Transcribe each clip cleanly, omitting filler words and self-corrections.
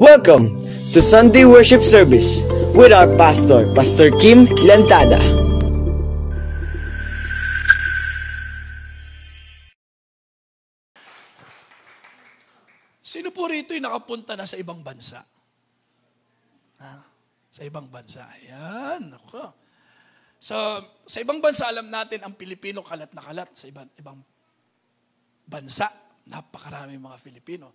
Welcome to Sunday Worship Service with our pastor, Pastor Kim Lantada. Sino po rito yung nakapunta na sa ibang bansa? Sa ibang bansa. Ayan, ako. Sa ibang bansa, alam natin, ang Pilipino kalat na kalat. Sa ibang bansa, napakarami mga Pilipino.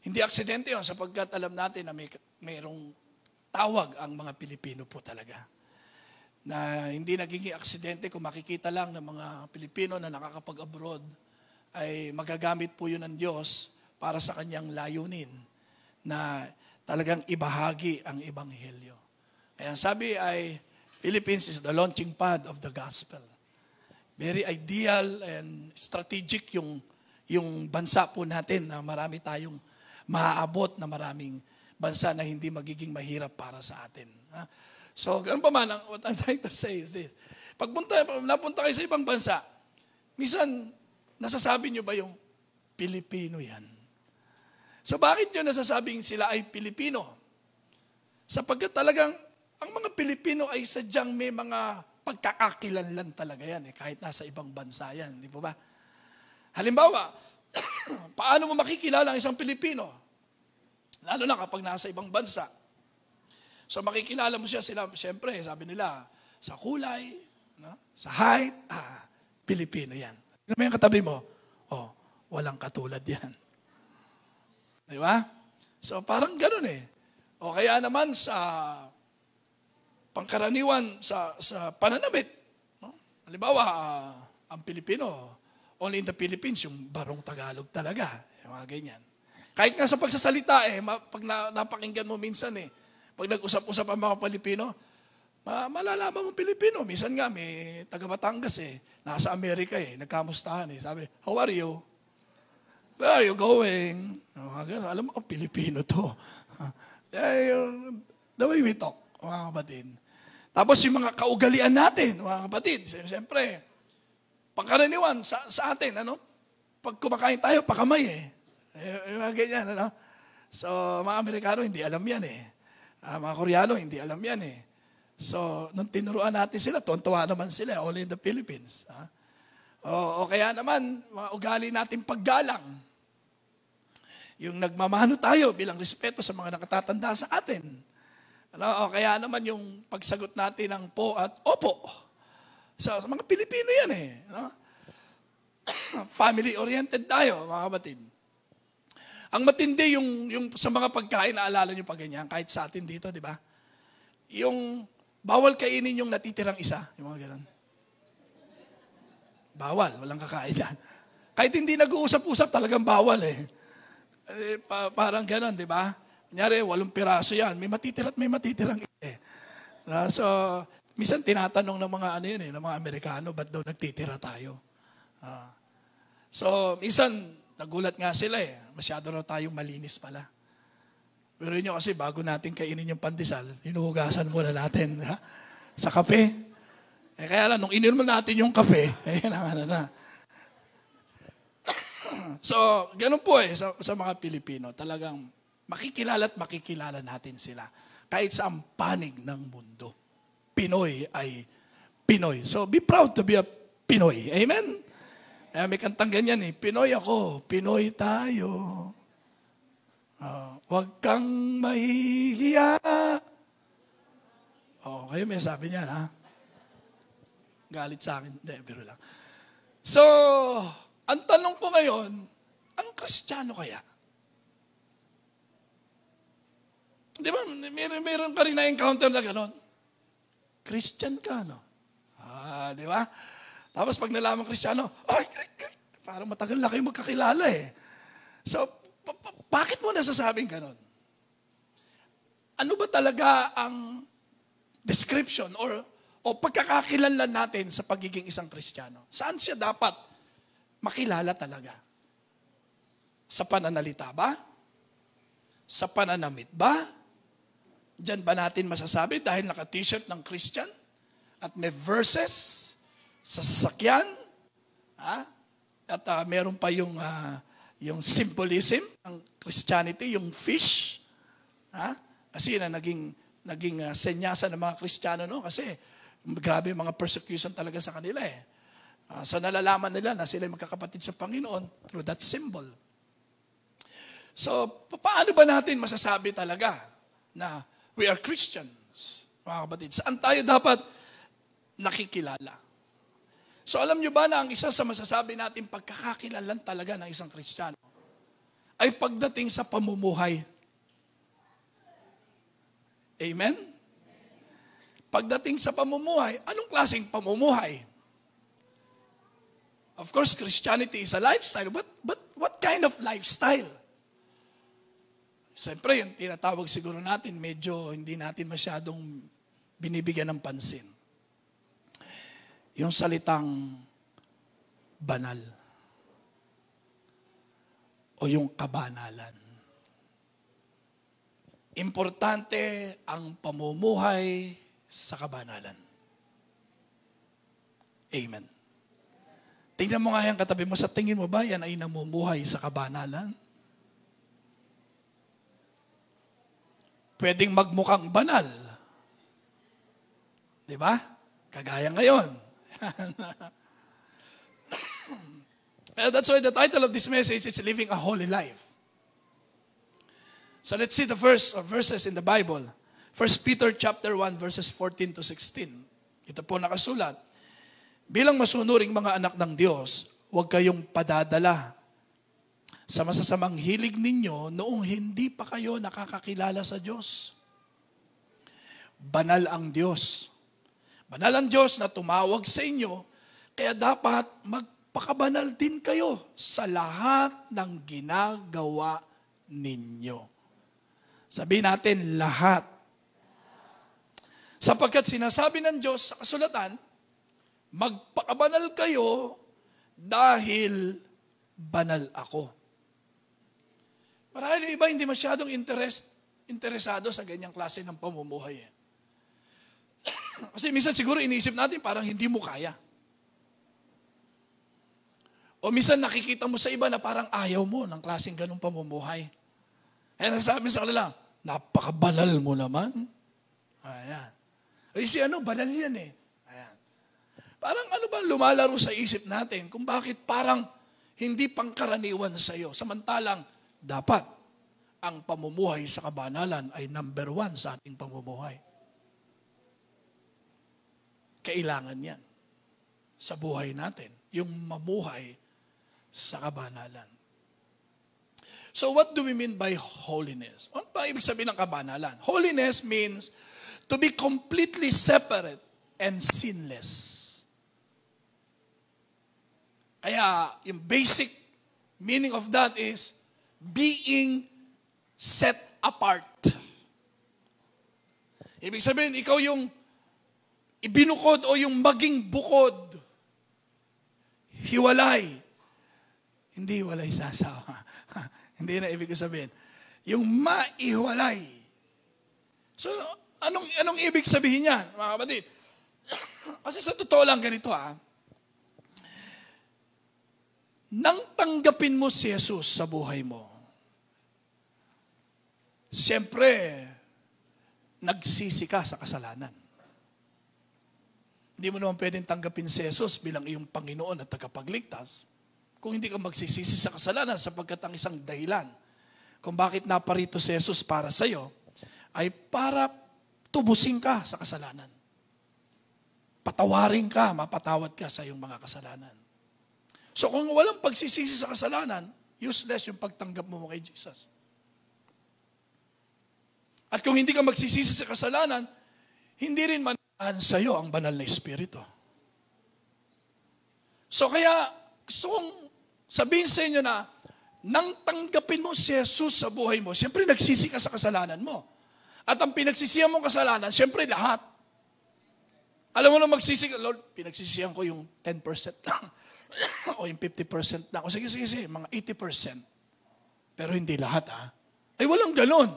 Hindi aksidente yun sapagkat alam natin na mayroong tawag ang mga Pilipino po talaga. Na hindi nagiging aksidente kung makikita lang ng mga Pilipino na nakakapag-abroad ay magagamit po yun ng Diyos para sa kanyang layunin na talagang ibahagi ang Ebanghelyo. Kaya sabi ay Philippines is the launching pad of the gospel. Very ideal and strategic yung bansa po natin na marami tayong maaabot na maraming bansa na hindi magiging mahirap para sa atin. So, ganun pa man, what I'm trying to say is this. Pag napunta kayo sa ibang bansa, minsan, nasasabi nyo ba yung Pilipino yan? So, bakit nyo nasasabing sila ay Pilipino? Sapagkat talagang, ang mga Pilipino ay sadyang may mga pagkakakilanlan talaga yan, kahit nasa ibang bansa yan. Di po ba? Halimbawa, paano mo makikilala ang isang Pilipino? Lalo na kapag nasa ibang bansa. So makikilala mo siya, siyempre, sabi nila, sa kulay, no? Sa height, Pilipino yan. Ano yung katabi mo? Oh, walang katulad yan. Di ba? So parang ganun eh. O kaya naman sa pangkaraniwan, sa pananamit. No? Halimbawa, ang Pilipino, only in the Philippines, yung barong Tagalog talaga. Yung mga ganyan. Kahit nga sa pagsasalita, pag napakinggan mo minsan, pag nag-usap-usap ang mga Pilipino, malalaman mong Pilipino. Minsan nga, may taga Batangas, nasa Amerika, nagkamustahan. Sabi, how are you? Where are you going? Alam mo, Pilipino to. The way we talk, mga kapatid. Tapos yung mga kaugalian natin, mga kapatid, siyempre, pangkaraniwan sa atin, pag kumakain tayo, pakamay mga ganyan, So, mga Amerikano, hindi alam yan mga Koreano, hindi alam yan So, nung tinuruan natin sila, tuwan-tuwa naman sila, only in the Philippines. O kaya naman, mga ugali natin paggalang. Yung nagmamano tayo bilang respeto sa mga nakatatanda sa atin. O kaya naman yung pagsagot natin ng po at opo. Sa mga Pilipino yan Family-oriented tayo, mga kapatid. Ang matindi yung sa mga pagkain, naalala nyo pa ganyan, kahit sa atin dito, di ba? Yung bawal kainin yung natitirang isa, yung mga ganun. Bawal, walang kakain yan. Kahit hindi nag-uusap-usap, talagang bawal parang ganun, di ba? Kunyari, 8 piraso yan, may matitira at may matitirang isa So, minsan tinatanong ng mga ng mga Amerikano, ba't daw nagtitira tayo? So, minsan, nagulat nga sila masyado raw tayong malinis pala. Pero yun kasi bago natin kainin yung pandesal, hinuhugasan muna natin sa kape. Kaya lang, nung ininom natin yung kape, na. So, ganun po sa mga Pilipino. Talagang makikilala at makikilala natin sila. Kahit sa panig ng mundo. Pinoy ay Pinoy. So, be proud to be a Pinoy. Amen? May kantang ganyan Pinoy ako, Pinoy tayo. Huwag kang mahihiya. Kayo may sabi niyan, Galit sa akin. Hindi, biro lang. So, ang tanong ko ngayon, ang Kristiyano kaya? Di ba, meron ka rin na-encounter na gano'n? Christian ka, no? Di ba? Tapos pag nalaman Kristiyano, parang matagal na kayo magkakilala So, bakit mo nasasabing gano'n? Ano ba talaga ang description o pagkakakilanlan natin sa pagiging isang Kristiyano? Saan siya dapat makilala talaga? Sa pananalita ba? Sa pananamit ba? Diyan ba natin masasabi dahil naka-t-shirt ng Christian at may verses sa sasakyan? At meron pa yung symbolism ng Christianity, yung fish. Ha? Kasi na naging senyasa ng mga Kristiyano, no? Kasi grabe yung mga persecution talaga sa kanila eh. So nalalaman nila na sila magkakapatid sa Panginoon through that symbol. So paano ba natin masasabi talaga na we are Christians, mga kapatid? Saan tayo dapat nakikilala? So alam nyo ba na ang isa sa masasabi natin pagkakakilalan talaga ng isang Kristiyano ay pagdating sa pamumuhay. Amen? Pagdating sa pamumuhay, anong klaseng pamumuhay? Of course, Christianity is a lifestyle. But what kind of lifestyle? Siyempre, yung tinatawag siguro natin, medyo hindi natin masyadong binibigyan ng pansin. Yung salitang banal. O yung kabanalan. Importante ang pamumuhay sa kabanalan. Amen. Tingnan mo nga yan katabi mo, sa tingin mo ba yan ay namumuhay sa kabanalan? Pwedeng magmukhang banal. Di ba? Kagaya ngayon. That's why the title of this message is Living a Holy Life. So let's see the verses in the Bible. 1 Peter chapter 1 verses 14 to 16. Ito po nakasulat. Bilang masunuring mga anak ng Diyos, huwag kayong padadala sa masasamang hilig ninyo noong hindi pa kayo nakakakilala sa Diyos. Banal ang Diyos. Banal ang Diyos na tumawag sa inyo, kaya dapat magpakabanal din kayo sa lahat ng ginagawa ninyo. Sabihin natin, lahat. Sapagkat sinasabi ng Diyos sa kasulatan, magpakabanal kayo dahil banal ako. Marahil yung iba hindi masyadong interesado sa ganyang klase ng pamumuhay. Kasi minsan siguro iniisip natin parang hindi mo kaya. O minsan nakikita mo sa iba na parang ayaw mo ng klaseng ganong pamumuhay. Kaya nasasabi sa kanila, napakabanal mo naman. Ayan. Ay si banal yan eh. Ayan. Parang ano ba lumalaro sa isip natin kung bakit parang hindi pangkaraniwan sa iyo. Samantalang dapat ang pamumuhay sa kabanalan ay number 1 sa ating pamumuhay. Kailangan yan sa buhay natin, yung mamuhay sa kabanalan. So what do we mean by holiness? Ano ba ibig sabihin ng kabanalan? Holiness means to be completely separate and sinless. Kaya yung basic meaning of that is being set apart. Ibig sabihin, ikaw yung ibinukod o yung maging bukod. Hiwalay. Hindi hiwalay sa asawa. Hindi na ibig sabihin. Yung maihiwalay. So, anong ibig sabihin yan, mga kapatid? Kasi sa totoo lang ganito nang tanggapin mo si Jesus sa buhay mo, siyempre, nagsisi ka sa kasalanan. Hindi mo naman pwedeng tanggapin si Jesus bilang iyong Panginoon at tagapagligtas kung hindi ka magsisisi sa kasalanan, sapagkat ang isang dahilan kung bakit naparito si Jesus para sa iyo ay para tubusin ka sa kasalanan. Patawarin ka, mapatawad ka sa iyong mga kasalanan. So kung walang pagsisisi sa kasalanan, useless yung pagtanggap mo kay Jesus. At kung hindi ka magsisisi sa kasalanan, hindi rin manahan sa iyo ang banal na Espiritu. So kaya gusto kong sabihin sa inyo na nang tanggapin mo si Jesus sa buhay mo, siyempre nagsisi ka sa kasalanan mo. At ang pinagsisihan mong kasalanan, siyempre lahat. Alam mo na magsisi ka, Lord, pinagsisihan ko yung 10% lang. O yung 50% lang. O sige, mga 80%. Pero hindi lahat Ay walang ganon.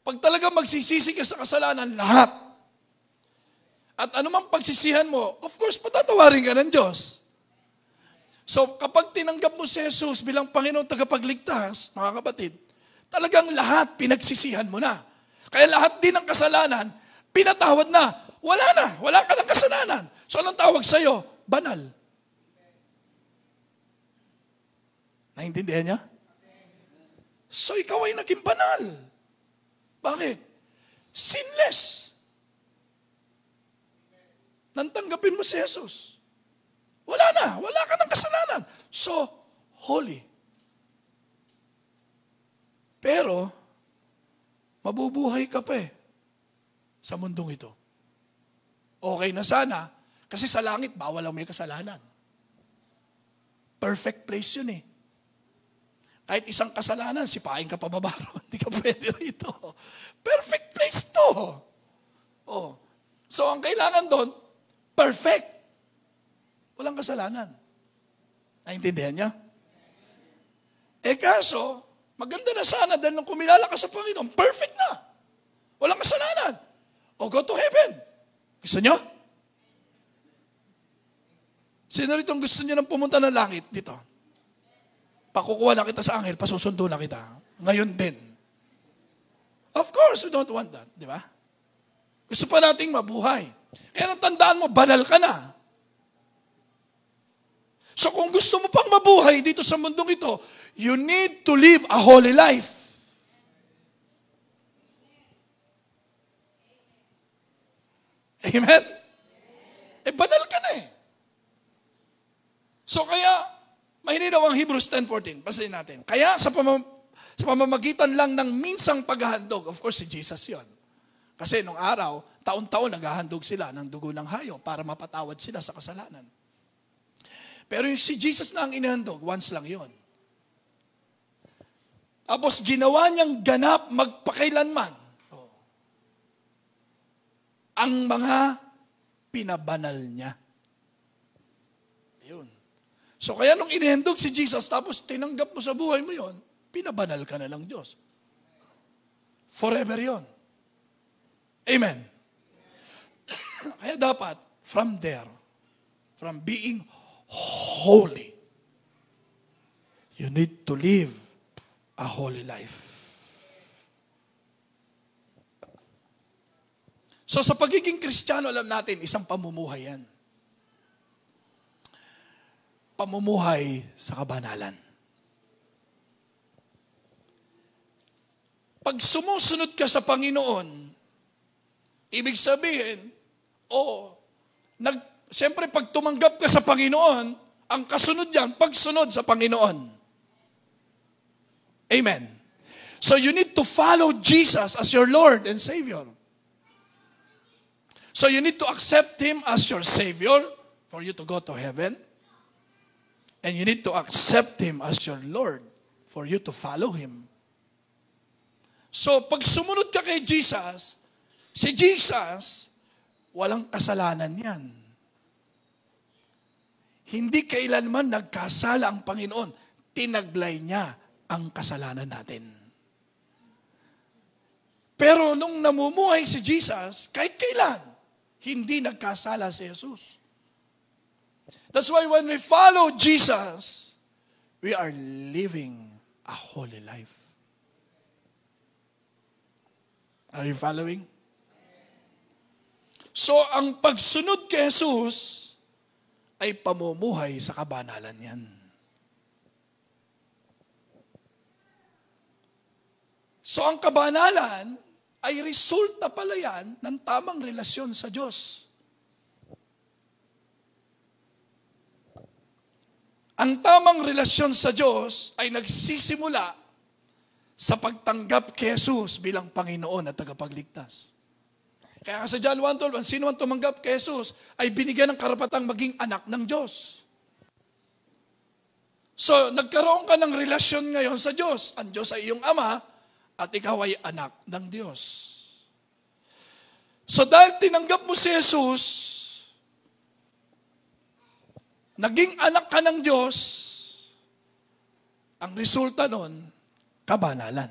Pag talaga magsisisi ka sa kasalanan, lahat. At anumang pagsisihan mo, of course, patatawarin ka ng Diyos. So kapag tinanggap mo si Jesus bilang Panginoon tagapagligtas, mga kapatid, talagang lahat pinagsisihan mo na. Kaya lahat din ng kasalanan, pinatawad na. Wala ka ng kasalanan. So anong tawag sa'yo? Banal. Naintindihan niya? So ikaw ay naging banal. Bakit? Sinless. Nantanggapin mo si Jesus. Wala ka ng kasalanan. So, holy. Pero, mabubuhay ka pa sa mundong ito. Okay na sana, kasi sa langit, bawal ang may kasalanan. Perfect place yun Kahit isang kasalanan, sipain ka pababaro. Hindi ka pwede rito. Perfect place to. So, ang kailangan doon, perfect. Walang kasalanan. Naintindihan niya? Kaso, maganda na sana dahil nung kumilala ka sa Panginoon, perfect na. Walang kasalanan. Go to heaven. Gusto niyo? Sino rito gusto niyo nang pumunta ng langit dito? Pakukuha na kita sa anghel, pasusundo na kita. Ngayon din. Of course, we don't want that. Di ba? Gusto pa nating mabuhay. Kaya nang tandaan mo, banal ka na. So kung gusto mo pang mabuhay dito sa mundong ito, you need to live a holy life. Amen? Banal ka na So kaya, mahinaw ang Hebrews 10:14. Basahin natin. Kaya sa pamamagitan lang ng minsang paghahandog, of course si Jesus yon. Kasi nung araw, taon-taon naghahandog sila ng dugo ng hayop para mapatawad sila sa kasalanan. Pero yung si Jesus na ang inihandog, once lang yon. Tapos ginawa niyang ganap magpakailanman. Ang mga pinabanal niya. Ayun. So kaya nung inihandog si Jesus, tapos tinanggap mo sa buhay mo yon, pinabanal ka na ng Diyos. Forever yon. Amen. Kaya dapat, from there, from being holy, you need to live a holy life. So sa pagiging Kristiyano, alam natin, isang pamumuhay yan. Pamumuhay sa kabanalan. Pag sumusunod ka sa Panginoon, ibig sabihin, siyempre pag tumanggap ka sa Panginoon, ang kasunod yan, pagsunod sa Panginoon. Amen. So you need to follow Jesus as your Lord and Savior. So you need to accept Him as your Savior for you to go to heaven. And you need to accept Him as your Lord for you to follow Him. So pag sumunod ka kay Jesus, si Jesus, walang kasalanan yan. Hindi kailanman nagkasala ang Panginoon. Tinaglay niya ang kasalanan natin. Pero nung namumuhay si Jesus, kahit kailan, hindi nagkasala si Jesus. That's why when we follow Jesus, we are living a holy life. Are you following? So, ang pagsunod kay Jesus ay pamumuhay sa kabanalan yan. So, ang kabanalan ay resulta pala yan ng tamang relasyon sa Diyos. Ang tamang relasyon sa Diyos ay nagsisimula sa pagtanggap kay Jesus bilang Panginoon at tagapagligtas. Kaya sa John 1:12, ang sino man tumanggap kay Jesus ay binigyan ng karapatang maging anak ng Diyos. So, nagkaroon ka ng relasyon ngayon sa Diyos. Ang Diyos ay iyong Ama at ikaw ay anak ng Diyos. So, dahil tinanggap mo si Jesus, naging anak ka ng Diyos, ang resulta nun, kabanalan.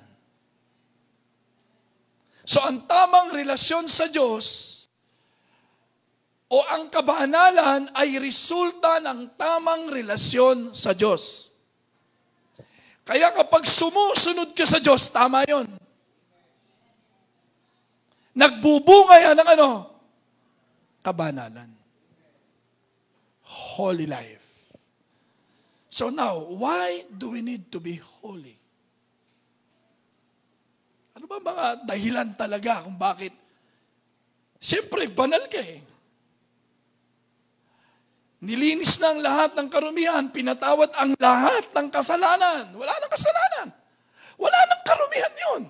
So ang tamang relasyon sa Diyos o ang kabanalan ay resulta ng tamang relasyon sa Diyos. Kaya kapag sumusunod ka sa Diyos, tama yon. Nagbubunga yan ng ano? Kabanalan. Holy life. So now, why do we need to be holy? Ano ba mga dahilan talaga kung bakit? Siyempre, banal ka eh. Nilinis na ang lahat ng karumihan, pinatawad ang lahat ng kasalanan. Wala nang kasalanan. Wala nang karumihan yun.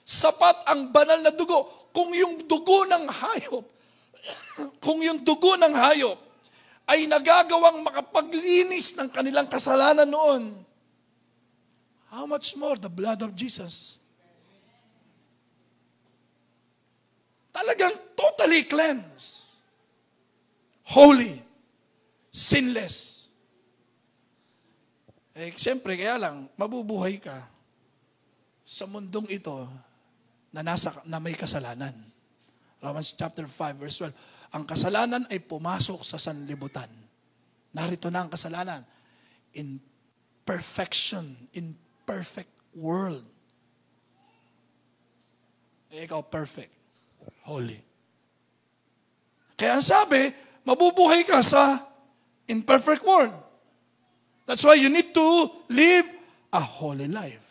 Sapat ang banal na dugo. Kung yung dugo ng hayop, kung yung dugo ng hayop ay nagagawang makapaglinis ng kanilang kasalanan noon, how much more the blood of Jesus? Talagang totally cleansed. Holy. Sinless. Eh, siyempre, kaya lang, mabubuhay ka sa mundong ito na may kasalanan. Romans chapter 5, verse 12. Ang kasalanan ay pumasok sa sanlibutan. Narito na ang kasalanan. In perfection, in perfect world. Eh, ikaw perfect. Holy. Kaya ang sabi, mabubuhay ka sa imperfect world. That's why you need to live a holy life.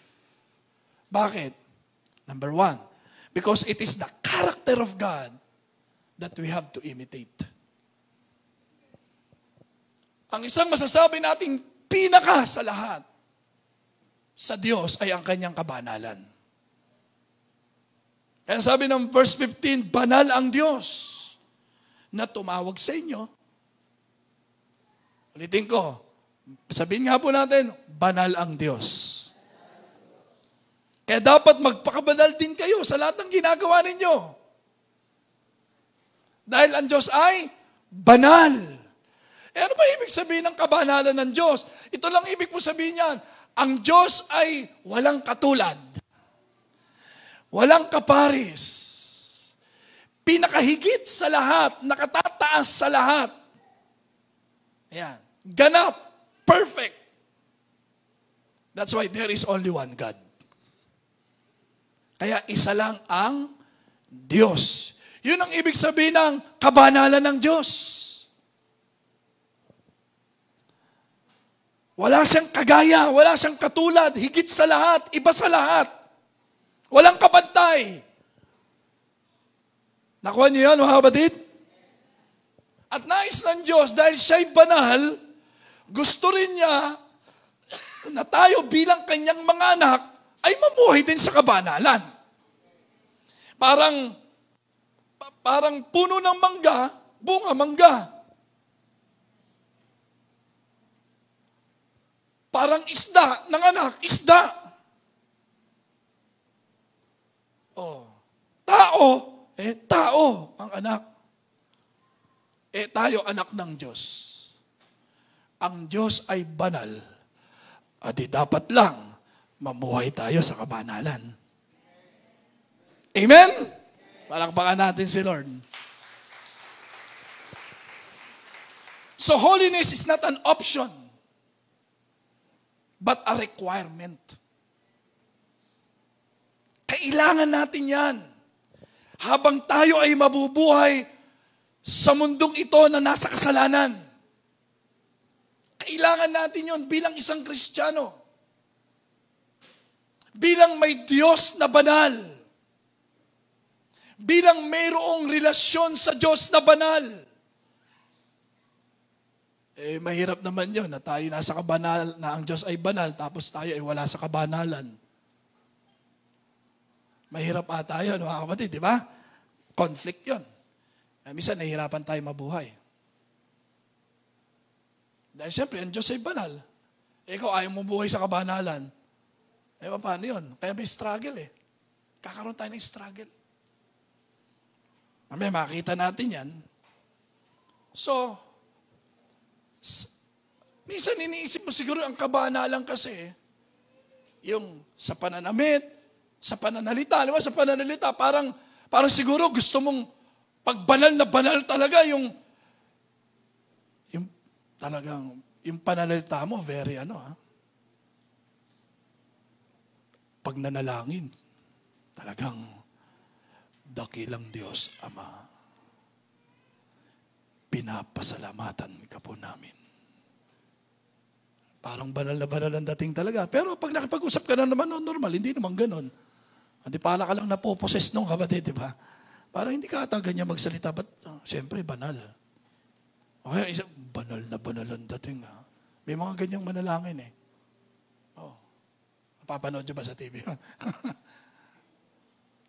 Bakit? Number one, because it is the character of God that we have to imitate. Ang isang masasabi nating pinaka sa lahat sa Diyos ay ang kanyang kabanalan. Kaya sabi ng verse 15, banal ang Diyos na tumawag sa inyo. Ulitin ko, sabihin nga po natin, banal ang Diyos. Kaya dapat magpakabanal din kayo sa lahat ng ginagawa ninyo. Dahil ang Diyos ay banal. Eh ano ba ibig sabihin ng kabanalan ng Diyos? Ito lang ibig po sabihin niyan. Ang Diyos ay walang katulad. Walang kaparis. Pinakahigit sa lahat, nakatataas sa lahat. Ayan. Ganap. Perfect. That's why there is only one God. Kaya isa lang ang Diyos. Yun ang ibig sabihin ng kabanalan ng Diyos. Wala siyang kagaya, wala siyang katulad, higit sa lahat, iba sa lahat. Walang kapantay. Nakuha niyo yan, mga kapatid? At nais ng Diyos, dahil siya'y banal, gusto rin niya na tayo bilang kanyang mga anak ay mamuhay din sa kabanalan. Parang puno ng mangga, bunga mangga. Parang isda ng anak, isda. Tao ang anak. Tayo anak ng Diyos. Ang Diyos ay banal. At dapat lang mamuhay tayo sa kabanalan. Amen? Palakpakan natin si Lord. So holiness is not an option, but a requirement. Kailangan natin yan. Habang tayo ay mabubuhay sa mundong ito na nasa kasalanan. Kailangan natin yon bilang isang Kristiyano. Bilang may Diyos na banal. Bilang mayroong relasyon sa Diyos na banal. Mahirap naman yun na tayo nasa kabanal, na ang Diyos ay banal, tapos tayo ay wala sa kabanalan. Mahirap ata yun, mga kapatid, di ba? Conflict yun. Minsan, nahihirapan tayo mabuhay. Dahil siyempre, ang Diyos ay banal. Ikaw, ayaw mong buhay sa kabanalan. Paano yun? Kaya may struggle eh. Kakaroon tayo ng struggle. Makita natin yan. So, minsan iniisip mo siguro ang kabanalan kasi, yung sa pananamit, sa pananalita. Alam mo, sa pananalita, parang siguro gusto mong pagbanal na banal talaga yung talagang, yung pananalita mo, very pag nanalangin, talagang dakilang Diyos Ama, pinapasalamatan ka po namin. Parang banal na banal ang dating talaga. Pero pag nakipag-usap ka na naman, normal, hindi naman ganon. Hindi pala ka lang napoposes nung kapatid, di ba? Parang hindi ka ata ganyan magsalita, but siyempre banal. Okay, banal na banal ang dating. May mga ganyang manalangin eh. Oh. Napapanood nyo ba sa TV?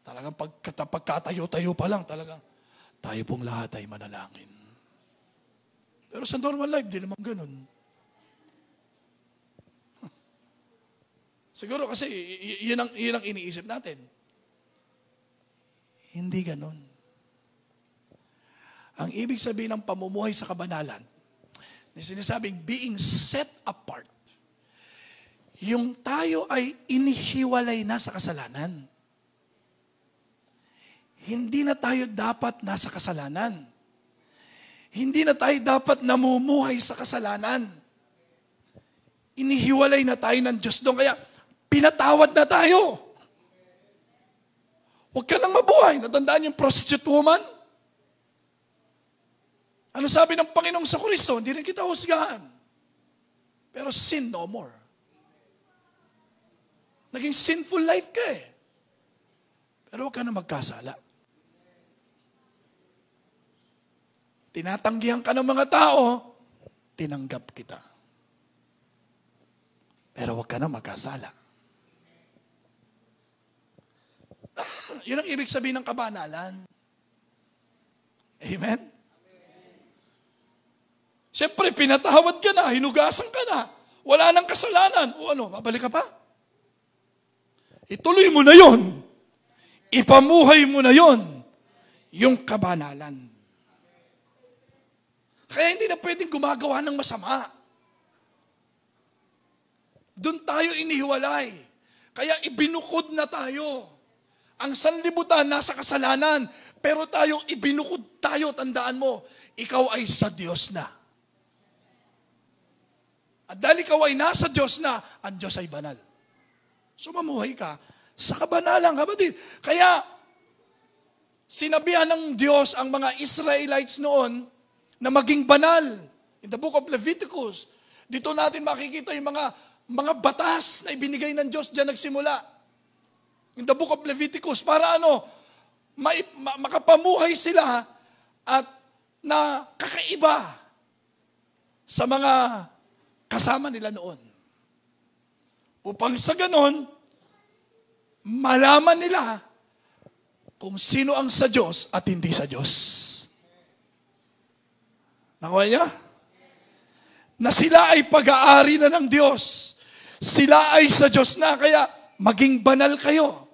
Talagang pagkatayo-tayo pa lang, talagang tayo pong lahat ay manalangin. Pero sa normal life, di naman ganun. Siguro kasi yun ang iniisip natin. Hindi ganun. Ang ibig sabihin ng pamumuhay sa kabanalan, na sinasabing being set apart, yung tayo ay inihiwalay na sa kasalanan. Hindi na tayo dapat nasa kasalanan. Hindi na tayo dapat namumuhay sa kasalanan. Inihiwalay na tayo ng Diyos doon. Kaya pinatawad na tayo. Huwag ka nang mabuhay. Natandaan yung prostitute woman? Ano sabi ng Panginoong sa Kristo? Hindi rin kita husgahan. Pero sin no more. Naging sinful life ka eh. Pero huwag ka na magkasala. Tinatanggihan ka ng mga tao, tinanggap kita. Pero huwag ka na magkasala. Yun ang ibig sabihin ng kabanalan. Amen? Siyempre, pinatawad ka na, hinugasan ka na, wala nang kasalanan. O ano, babalik ka pa? Ituloy mo na yon. Ipamuhay mo na yon. Yung kabanalan. Kaya hindi na pwedeng gumagawa ng masama. Doon tayo inihiwalay. Kaya ibinukod na tayo. Ang sanlibutan nasa kasalanan, pero tayo ibinukod tayo, tandaan mo, ikaw ay sa Diyos na. At dahil ikaw ay nasa Diyos na, ang Diyos ay banal. So mamuhay ka sa kabanalan, kapatid. Kaya sinabihan ng Diyos ang mga Israelites noon na maging banal. In the book of Leviticus, dito natin makikita yung mga batas na ibinigay ng Diyos, diyan nagsimula. In the book of Leviticus, para makapamuhay sila at na kakaiba sa mga kasama nila noon. Upang sa ganon, malaman nila kung sino ang sa Diyos at hindi sa Diyos. Nakuha niya? Na sila ay pag-aari na ng Diyos. Sila ay sa Diyos na, kaya maging banal kayo.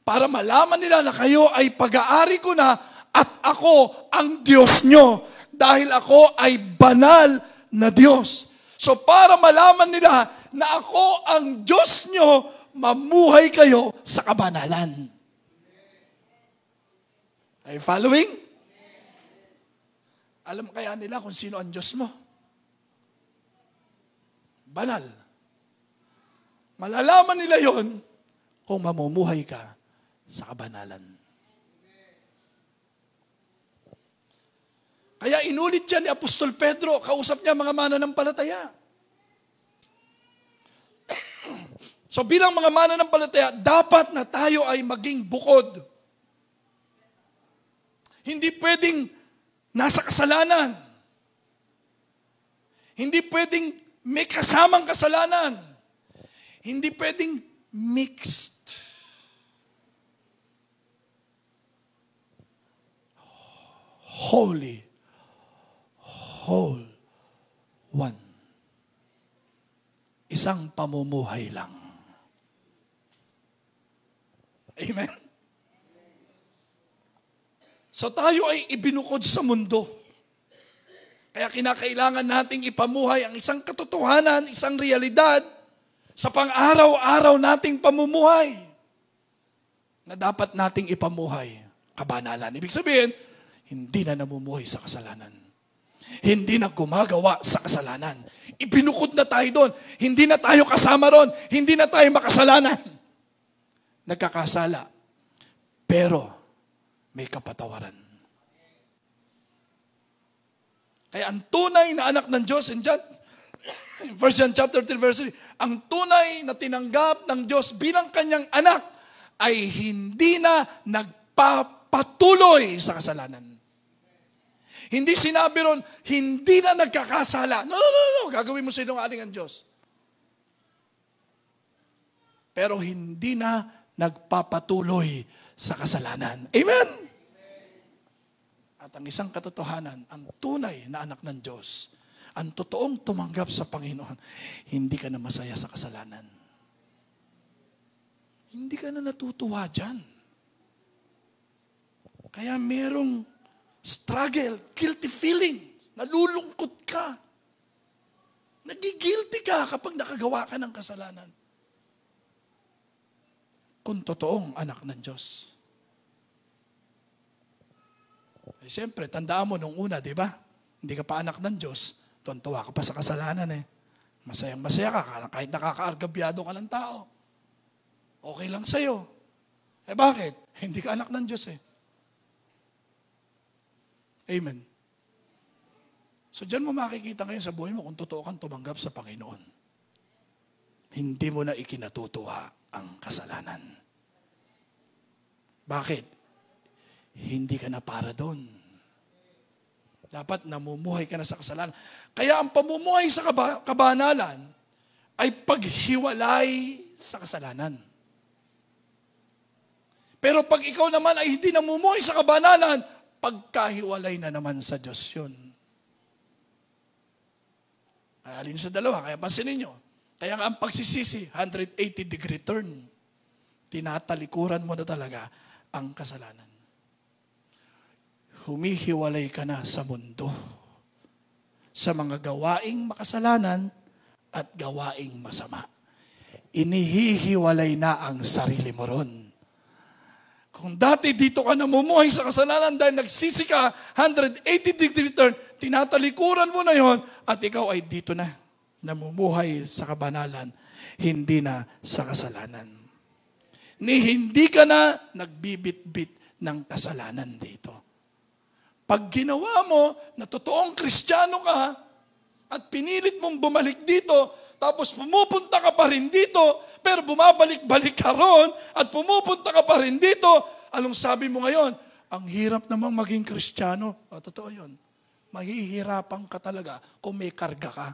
Para malaman nila na kayo ay pag-aari ko na at ako ang Diyos nyo. Dahil ako ay banal na Diyos. So para malaman nila na ako ang Diyos nyo, mamuhay kayo sa kabanalan. Are you following? Alam kaya nila kung sino ang Diyos mo? Banal. Malalaman nila yon kung mamumuhay ka sa kabanalan. Kaya inulit yan ni Apostol Pedro, kausap niya mga mananampalataya. So bilang mga mananampalataya, dapat na tayo ay maging bukod. Hindi pwedeng nasa kasalanan. Hindi pwedeng may kasamang kasalanan. Hindi pwedeng mixed. Holy, whole, one. Isang pamumuhay lang. Amen? So tayo ay ibinukod sa mundo. Kaya kinakailangan nating ipamuhay ang isang katotohanan, isang realidad sa pang-araw-araw nating pamumuhay na dapat nating ipamuhay kabanalan. Ibig sabihin, hindi na namumuhay sa kasalanan. Hindi na gumagawa sa kasalanan. Ibinukod na tayo doon. Hindi na tayo kasama ron. Hindi na tayo makasalanan. nagkakasala, pero may kapatawaran. Kaya ang tunay na anak ng Diyos, in 1 John chapter 3 verse 3, ang tunay na tinanggap ng Diyos bilang kanyang anak ay hindi na nagpapatuloy sa kasalanan. Hindi sinabi ron, hindi na nagkakasala. No. Gagawin mo sinungaling ang Diyos. Pero hindi na nagpapatuloy sa kasalanan. Amen? At ang isang katotohanan, ang tunay na anak ng Diyos, ang totoong tumanggap sa Panginoon, hindi ka na masaya sa kasalanan. Hindi ka na natutuwa dyan. Kaya merong struggle, guilty feeling, nalulungkot ka. Nagigilty ka kapag nakagawa ka ng kasalanan. Kung totoong anak ng Diyos. Eh, siyempre, tandaan mo nung una, di ba? Hindi ka pa anak ng Diyos, tuwan-tuwa ka pa sa kasalanan eh. Masayang-masaya ka, kahit nakakaargabyado ka ng tao. Okay lang sa'yo. Eh bakit? Hindi ka anak ng Diyos eh. Amen. So dyan mo makikita ngayon sa buhay mo kung totoo kang tumanggap sa Panginoon. Hindi mo na ikinatutuwa ang kasalanan. Bakit? Hindi ka na para doon. Dapat namumuhay ka na sa kasalanan. Kaya ang pamumuhay sa kabanalan ay paghiwalay sa kasalanan. Pero pag ikaw naman ay hindi namumuhay sa kabanalan, pagkahiwalay na naman sa Diyos yun. Alin sa dalawa, kaya pansinin nyo. Kaya nga ang pagsisisi, 180-degree turn. Tinatalikuran mo na talaga ang kasalanan. Humihiwalay ka na sa mundo. Sa mga gawaing makasalanan at gawaing masama. Inihihiwalay na ang sarili mo ron. Kung dati dito ka namumuhay sa kasalanan dahil nagsisi ka, 180-degree turn, tinatalikuran mo na yon at ikaw ay dito na, namumuhay sa kabanalan, hindi na sa kasalanan. Hindi ka na nagbibit-bit ng kasalanan dito. Pag ginawa mo na totoong Kristiyano ka at pinilit mong bumalik dito, tapos pumupunta ka pa rin dito, pero bumabalik-balik ka ron at pumupunta ka pa rin dito, anong sabi mo ngayon? Ang hirap namang maging Kristiyano. O, totoo yun. Mahihirapan ka talaga kung may karga ka.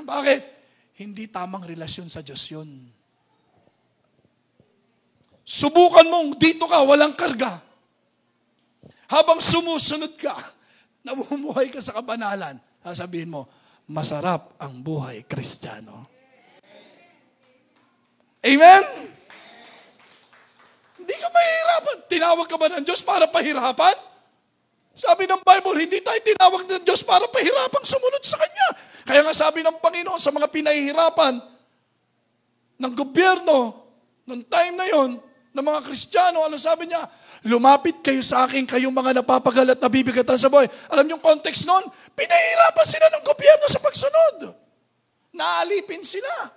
Bakit? Hindi tamang relasyon sa Diyos yun. Subukan mong dito ka, walang karga. Habang sumusunod ka, namumuhay ka sa kabanalan, sasabihin mo, masarap ang buhay Kristiyano. Amen? Hindi ka mahihirapan. Tinawag ka ba ng Diyos para pahirapan? Sabi ng Bible, hindi tayo tinawag ng Diyos para pahirapan sumunod sa Kanya. Kaya nga sabi ng Panginoon sa mga pinahihirapan ng gobyerno, ng time na yon, ng mga Kristiyano, ano sabi niya? Lumapit kayo sa akin, kayong mga napapagalat na bibigatan sa buhay. Alam niyo yung context nun? Pinahihirapan sila ng gobyerno sa pagsunod. Naalipin sila.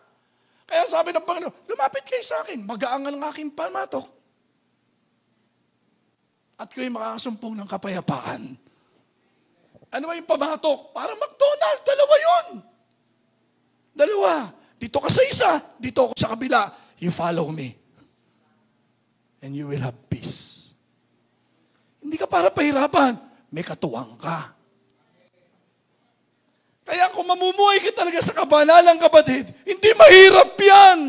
Kaya sabi ng Panginoon, lumapit kayo sa akin, magaangan ang aking pamatok. At kayo'y makakasumpong ng kapayapaan. Ano ba yung pamatok? Para McDonald's, dalawa yun. Dalawa. Dito ka sa isa, dito ako sa kabila. You follow me. And you will have peace. Hindi ka para pahirapan. May katuwang ka. Kaya kung mamumuhay ka talaga sa kabanalang kapatid, hindi mahirap yan.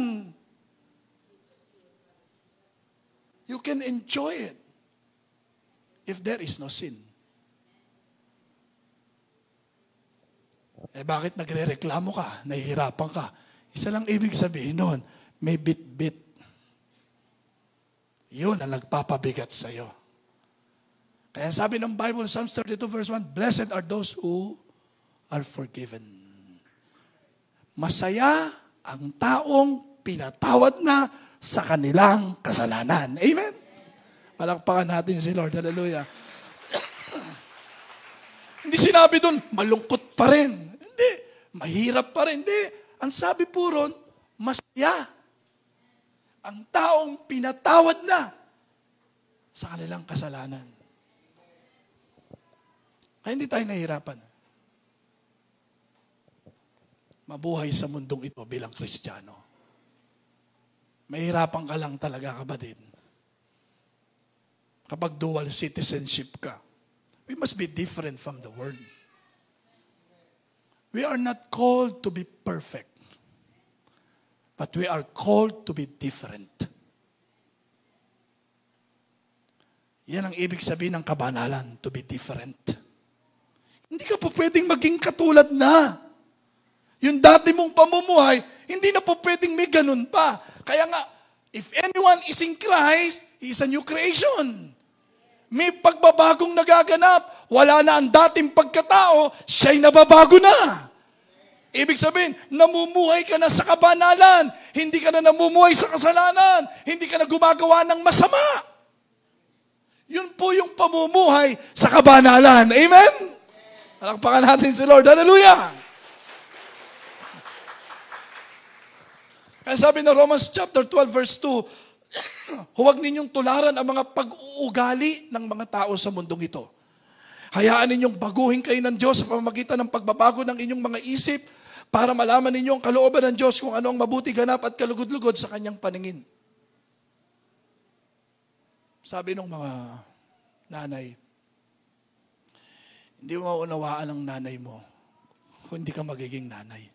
You can enjoy it if there is no sin. Eh bakit nagre-reklamo ka? Nahihirapan ka? Isa lang ibig sabihin noon, may bit-bit. Yun ang nagpapabigat sa'yo. Kaya sabi ng Bible, Psalms 32 verse 1, blessed are those who are forgiven. Masaya ang taong pinatawad na sa kanilang kasalanan. Amen? Palakpakan natin si Lord. Hallelujah. Hindi sinabi doon, malungkot pa rin. Hindi. Mahirap pa rin. Hindi. Ang sabi po ron, mas Yeah. Ang taong pinatawad na sa kanilang kasalanan. Kaya hindi tayo nahihirapan. Mabuhay sa mundong ito bilang Kristiyano. Mahirapan ka lang talaga, kapatid. Kapag dual citizenship ka, we must be different from the world. We are not called to be perfect, but we are called to be different. Yan ang ibig sabihin ng kabanalan, to be different. Hindi ka po pwedeng maging katulad na. Yung dati mong pamumuhay, hindi na po pwedeng may ganun pa. Kaya nga, if anyone is in Christ, he is a new creation. May pagbabagong nagaganap. Wala na ang dating pagkatao, siya'y nababago na. Ibig sabihin, namumuhay ka na sa kabanalan. Hindi ka na namumuhay sa kasalanan. Hindi ka na gumagawa ng masama. Yun po yung pamumuhay sa kabanalan. Amen? Palakpakan natin si Lord. Hallelujah! Kaya sabi ng Romans chapter 12 verse 2, huwag ninyong tularan ang mga pag-uugali ng mga tao sa mundong ito. Hayaan ninyong baguhin kayo ng Diyos sa pamamagitan ng pagbabago ng inyong mga isip para malaman ninyo ang kalooban ng Diyos kung ano ang mabuti ganap at kalugod-lugod sa kanyang paningin. Sabi ng mga nanay, hindi mo maunawaan ang nanay mo kung hindi ka magiging nanay.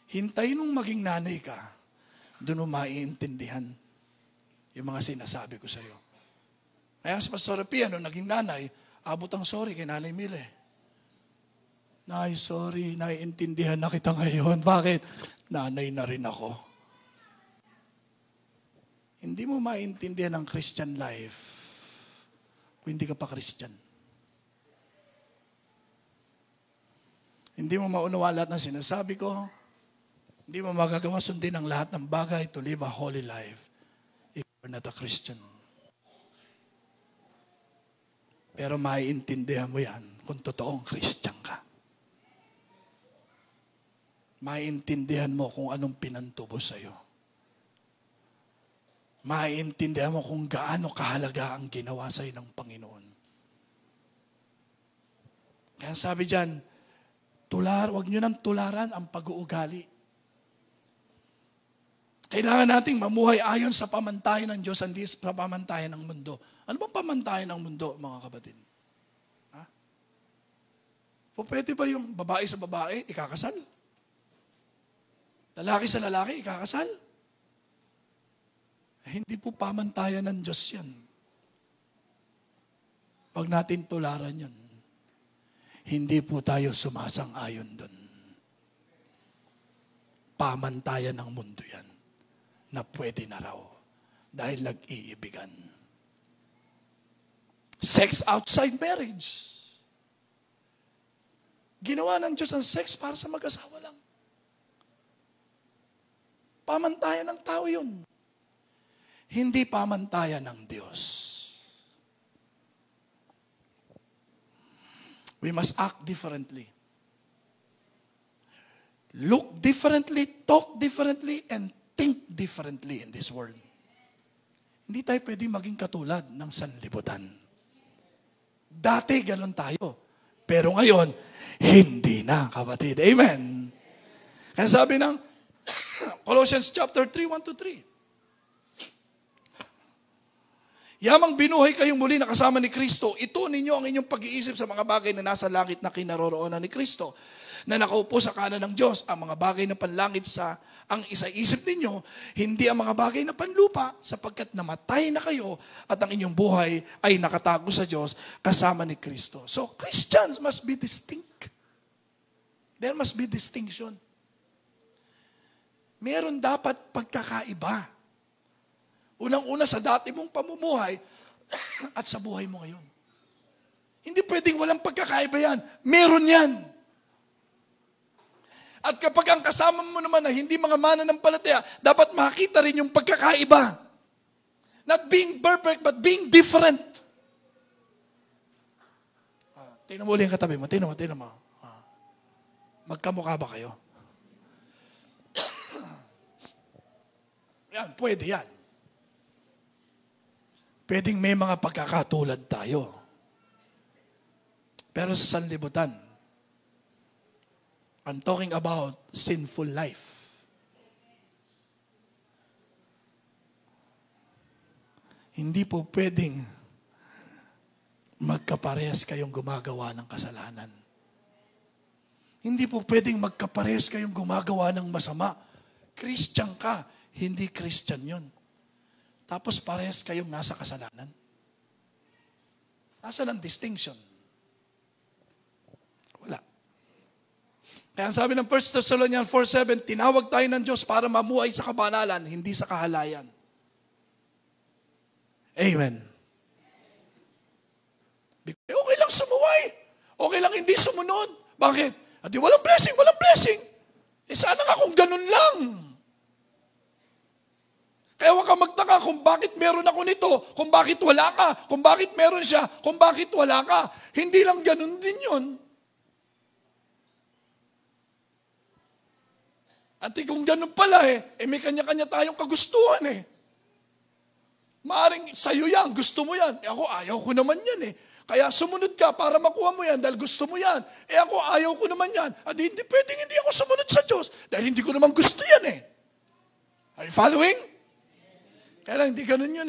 Hintayin mong maging nanay ka, doon mo maiintindihan yung mga sinasabi ko sa iyo. Kaya si Pastor Pia, nung naging nanay, abot ang sorry kay Nanay Mile. Nay, sorry, naiintindihan na kita ngayon. Bakit? Nanay na rin ako. Hindi mo maintindihan ang Christian life kung hindi ka pa Christian. Hindi mo maunawa lahat ng sinasabi ko. Hindi mo magagawa sundin ang lahat ng bagay to live a holy life if you're not a Christian. Pero maiintindihan mo yan kung totoong Christian ka. Maiintindihan mo kung anong pinantubo sa'yo. Maiintindihan mo kung gaano kahalaga ang ginawa sa'yo ng Panginoon. Kaya sabi dyan, huwag nyo nang tularan ang pag-uugali. Kailangan nating mamuhay ayon sa pamantayan ng Diyos, hindi sa pamantayan ng mundo. Ano bang pamantayan ng mundo, mga kapatid? Ha? O pwede ba yung babae sa babae, ikakasal? Lalaki sa lalaki, ikakasal? Hindi po pamantayan ng Diyos yan. Huwag natin tularan yan. Hindi po tayo sumasang-ayon doon. Pamantayan ng mundo yan. Na pwede na raw dahil nag-iibigan. Sex outside marriage. Ginawa ng Diyos ang sex para sa mag-asawa lang. Pamantayan ng tao yun. Hindi pamantayan ng Diyos. We must act differently. Look differently, talk differently, and think differently in this world. Hindi tayo pwedeng maging katulad ng sanlibutan. Dati ganun tayo. Pero ngayon, hindi na, kapatid. Amen. Kaya sabi ng Colossians chapter 3, 1-3. Yamang binuhay kayong muli na kasama ni Kristo, ito ninyo ang inyong pag-iisip sa mga bagay na nasa langit na kinaroroonan ni Kristo, na nakaupo sa kanan ng Diyos. Ang mga bagay na panlangit ang isa-isip ninyo, hindi ang mga bagay na panlupa, sapagkat namatay na kayo at ang inyong buhay ay nakatago sa Diyos kasama ni Kristo. So, Christians must be distinct. There must be distinction. Meron dapat pagkakaiba. Unang-una sa dati mong pamumuhay at sa buhay mo ngayon. Hindi pwedeng walang pagkakaiba yan. Meron yan. At kapag ang kasama mo naman na hindi mga mananampalataya, dapat makita rin yung pagkakaiba. Not being perfect, but being different. Tingnan mo ulit yung katabi mo. Tingnan mo. Magkamukha ba kayo? Yan, pwede yan. Pwedeng may mga pagkakatulad tayo. Pero sa sanlibutan, I'm talking about sinful life. Hindi po pwedeng magkaparehas kayong gumagawa ng kasalanan. Hindi po pwedeng magkaparehas kayong gumagawa ng masama. Christian ka, hindi Christian yun. Tapos parehas kayong nasa kasalanan. Nasaan ang distinction? Wala. Kaya sabi ng 1 Thessalonians 4:7, tinawag tayo ng Diyos para mamuhay sa kabanalan, hindi sa kahalayan. Amen. Okay lang sumuway. Okay lang hindi sumunod. Bakit? At di walang blessing, walang blessing. Sana nga kung ganun lang. Kaya huwag ka magtaka kung bakit meron ako nito, kung bakit wala ka, kung bakit meron siya, kung bakit wala ka. Hindi lang ganun din yun. At kung ganun pala may kanya-kanya tayong kagustuhan Maaring sa'yo yan, gusto mo yan. Ako, ayaw ko naman yan Kaya sumunod ka para makuha mo yan dahil gusto mo yan. Ako, ayaw ko naman yan. At hindi pwedeng hindi ako sumunod sa Diyos dahil hindi ko naman gusto yan Are you following? Kaya lang, hindi ganun yun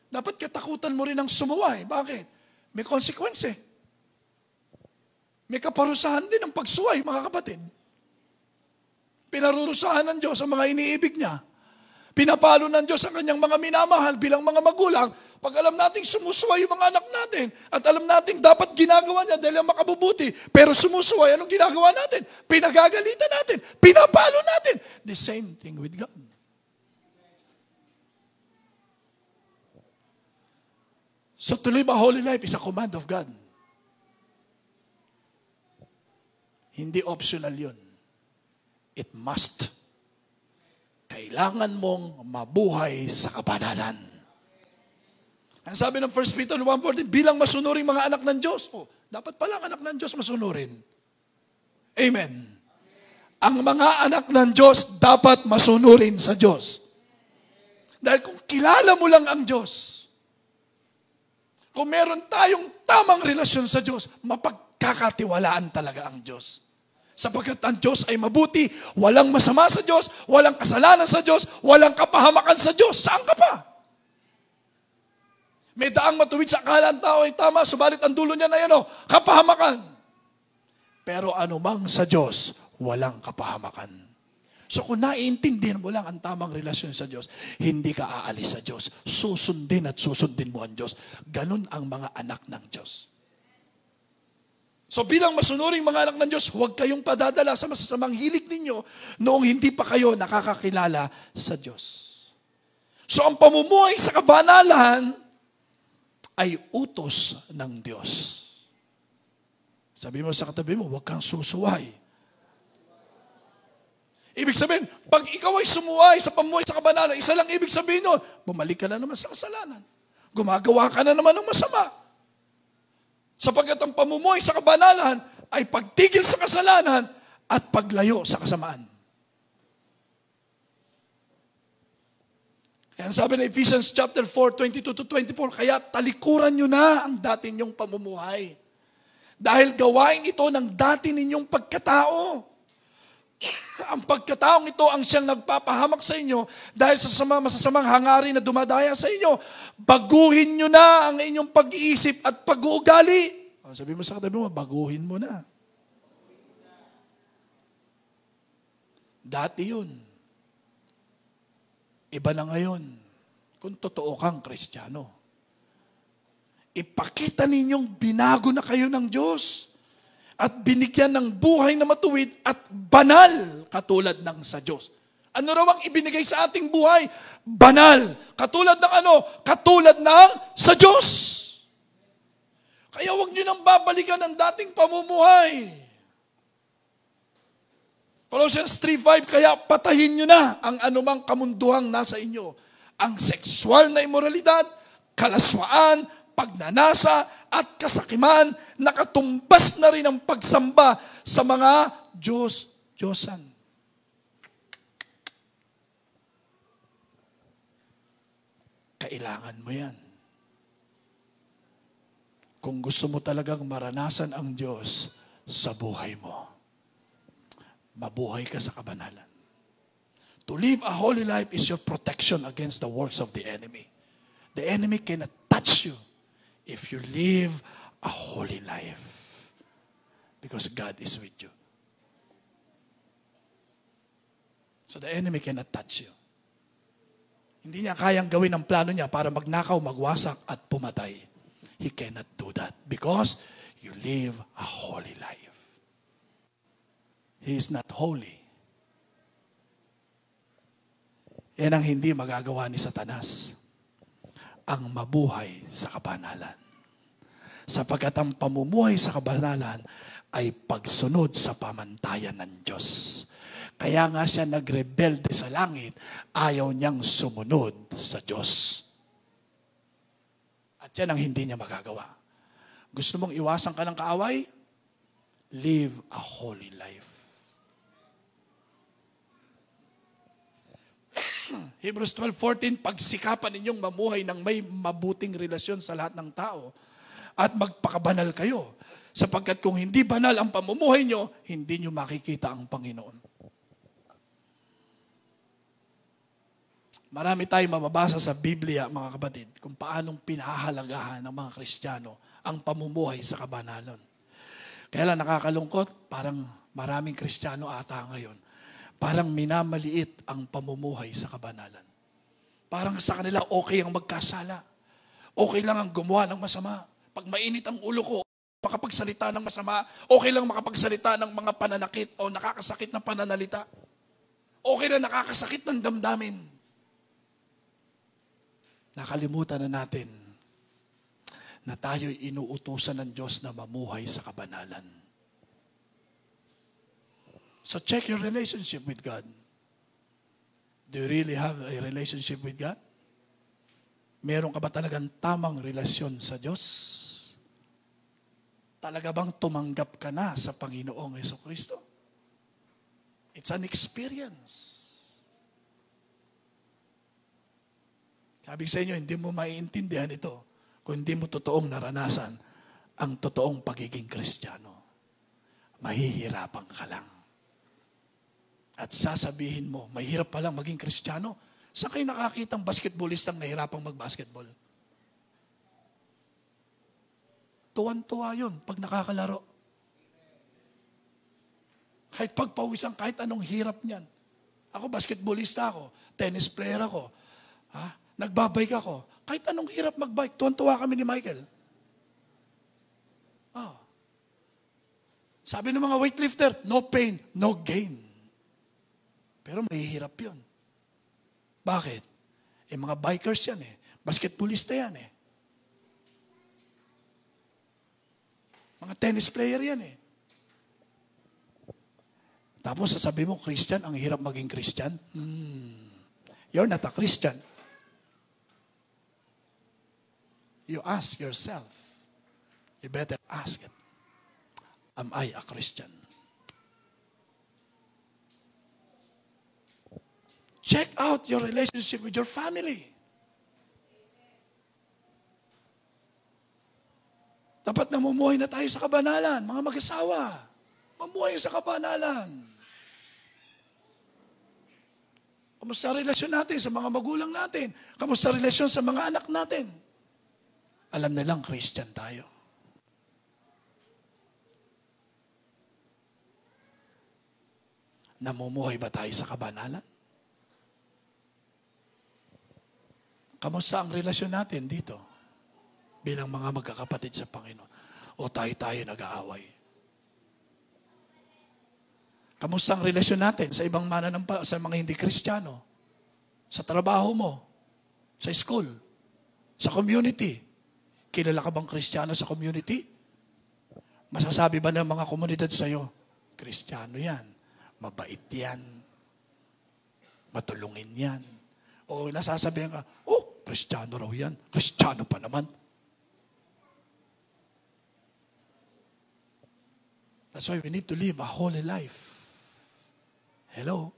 Dapat katakutan mo rin ang sumuway. Bakit? May consequence May kaparusahan din ang pagsuway, mga kapatid. Pinarurusahan ng Diyos ang mga iniibig niya. Pinapalo ng Diyos ang kanyang mga minamahal bilang mga magulang. Pag alam nating sumusuway yung mga anak natin at alam nating dapat ginagawa niya dahil makabubuti, pero sumusuway, anong ginagawa natin? Pinagagalitan natin. Pinapalo natin. The same thing with God. So to live a holy life is a command of God. Hindi optional yun. It must. Kailangan mong mabuhay sa kabanalan. Ang sabi ng 1 Peter 1:14, bilang masunuring mga anak ng Diyos. Dapat pala ang anak ng Diyos masunurin. Amen. Ang mga anak ng Diyos dapat masunurin sa Diyos. Dahil kung kilala mo lang ang Diyos, kung meron tayong tamang relasyon sa Diyos, mapagkakatiwalaan talaga ang Diyos. Sapagkat ang Diyos ay mabuti, walang masama sa Diyos, walang kasalanan sa Diyos, walang kapahamakan sa Diyos. Saan ka pa? May daang matuwid sa akala ng tao ay tama, subalit ang dulo niya na yan, kapahamakan. Pero anumang sa Diyos, walang kapahamakan. So kung naiintindihan mo lang ang tamang relasyon sa Diyos, hindi ka aalis sa Diyos. Susundin at susundin mo ang Diyos. Ganun ang mga anak ng Diyos. So bilang masunuring mga anak ng Diyos, huwag kayong padadala sa masasamang hilig ninyo noong hindi pa kayo nakakakilala sa Diyos. So ang pamumuhay sa kabanalan ay utos ng Diyos. Sabi mo sa katabi mo, huwag kang susuway. Ibig sabihin, pag ikaw ay sumuway sa pamumuhay sa kabanalan, isa lang ibig sabihin nun, bumalik ka na naman sa kasalanan. Gumagawa ka na naman ng masama. Sapagkat ang pamumuhay sa kabanalan ay pagtigil sa kasalanan at paglayo sa kasamaan. Kaya sabi ng Ephesians chapter 4, 22-24, kaya talikuran nyo na ang dati ninyong pamumuhay. Dahil gawain ito ng dati ninyong pagkatao. Ang pagkataong ito ang siyang nagpapahamak sa inyo dahil sa masasamang hangarin na dumadaya sa inyo. Baguhin nyo na ang inyong pag-iisip at pag-uugali. Sabi mo sa katabi mo, baguhin mo na. Dati yun. Iba na ngayon. Kung totoo kang Kristiyano. Ipakita ninyong binago na kayo ng Diyos. At binigyan ng buhay na matuwid at banal katulad ng sa Diyos. Ano raw ang ibinigay sa ating buhay? Banal. Katulad ng ano? Katulad ng sa Diyos. Kaya huwag nyo nang babalikan ang dating pamumuhay. Colossians 3:5, kaya patayin nyo na ang anumang kamunduhang nasa inyo. Ang sexual na imoralidad, kalaswaan, pagnanasa at kasakiman, nakatumbas na rin ang pagsamba sa mga Diyos-Diyosan. Kailangan mo yan. Kung gusto mo talagang maranasan ang Diyos sa buhay mo, mabuhay ka sa kabanalan. To live a holy life is your protection against the works of the enemy. The enemy cannot touch you if you live a holy life. Because God is with you. So the enemy cannot touch you. Hindi niya kayang gawin ang plano niya para magnakaw, magwasak at pumatay. He cannot do that because you live a holy life. He is not holy. Yan ang hindi magagawa ni Satanas. Ang mabuhay sa kabanalan. Sapagkat ang pamumuhay sa kabanalan ay pagsunod sa pamantayan ng Diyos. Kaya nga siya nagrebelde sa langit, ayaw niyang sumunod sa Diyos. At yan ang hindi niya magagawa. Gusto mong iwasan ka ng kaaway? Live a holy life. Hebrews 12:14, pagsikapan ninyong mamuhay ng may mabuting relasyon sa lahat ng tao at magpakabanal kayo. Sapagkat kung hindi banal ang pamumuhay nyo, hindi nyo makikita ang Panginoon. Marami tayong mababasa sa Biblia, mga kapatid, kung paanong pinahahalagahan ng mga Kristiyano ang pamumuhay sa kabanalan. Kaya lang nakakalungkot, parang maraming Kristiyano ata ngayon, parang minamaliit ang pamumuhay sa kabanalan. Parang sa kanila okay ang magkasala. Okay lang ang gumawa ng masama. Pag mainit ang ulo ko, makapagsalita ng masama, okay lang makapagsalita ng mga pananakit o nakakasakit na pananalita. Okay lang nakakasakit ng damdamin. Nakalimutan na natin na tayo'y inuutusan ng Diyos na mamuhay sa kabanalan. So check your relationship with God. Do you really have a relationship with God? Meron ka ba talagang tamang relasyon sa Diyos? Talaga bang tumanggap ka na sa Panginoong Jesucristo? It's an experience. Sabi sa inyo, hindi mo maiintindihan ito kung hindi mo totoong naranasan ang totoong pagiging Kristiyano. Mahihirapan ka lang. At sasabihin mo, mahirap palang maging Kristiyano. Saan kayo nakakitang basketballistang nahirapang mag-basketball? Tuwan-tuwa yun pag nakakalaro. Kahit pagpawisan, kahit anong hirap niyan. Ako, basketballista ako. Tennis player ako. Nagbabike ako. Kahit anong hirap magbike, tuwan-tuwa kami ni Michael. Sabi ng mga weightlifter, no pain, no gain. Pero mahihirap yun. Bakit? Mga bikers yan Basketballista yan Mga tennis player yan Tapos sasabi mo, Christian, ang hirap maging Christian? You're not a Christian. You ask yourself. You better ask it. Am I a Christian? Check out your relationship with your family. Dapat namumuhay na tayo sa kabanalan, mga mag-asawa. Mamuhay sa kabanalan. Kamusta ang relasyon natin sa mga magulang natin? Kamusta ang relasyon sa mga anak natin? Alam nilang Christian tayo. Namumuhay ba tayo sa kabanalan? Kamusta ang relasyon natin dito? Bilang mga magkakapatid sa Panginoon. O tayo nag-aaway? Kamusta ang relasyon natin sa ibang sa mga hindi Kristiyano? Sa trabaho mo? Sa school? Sa community? Kilala ka bang Kristiyano sa community? Masasabi ba ng mga komunidad sa iyo, Kristiyano yan, mabait yan, matulungin yan. O nasasabihan ka, Kristiyano raw yan, Kristiyano pa naman. That's why we need to live a holy life. Hello?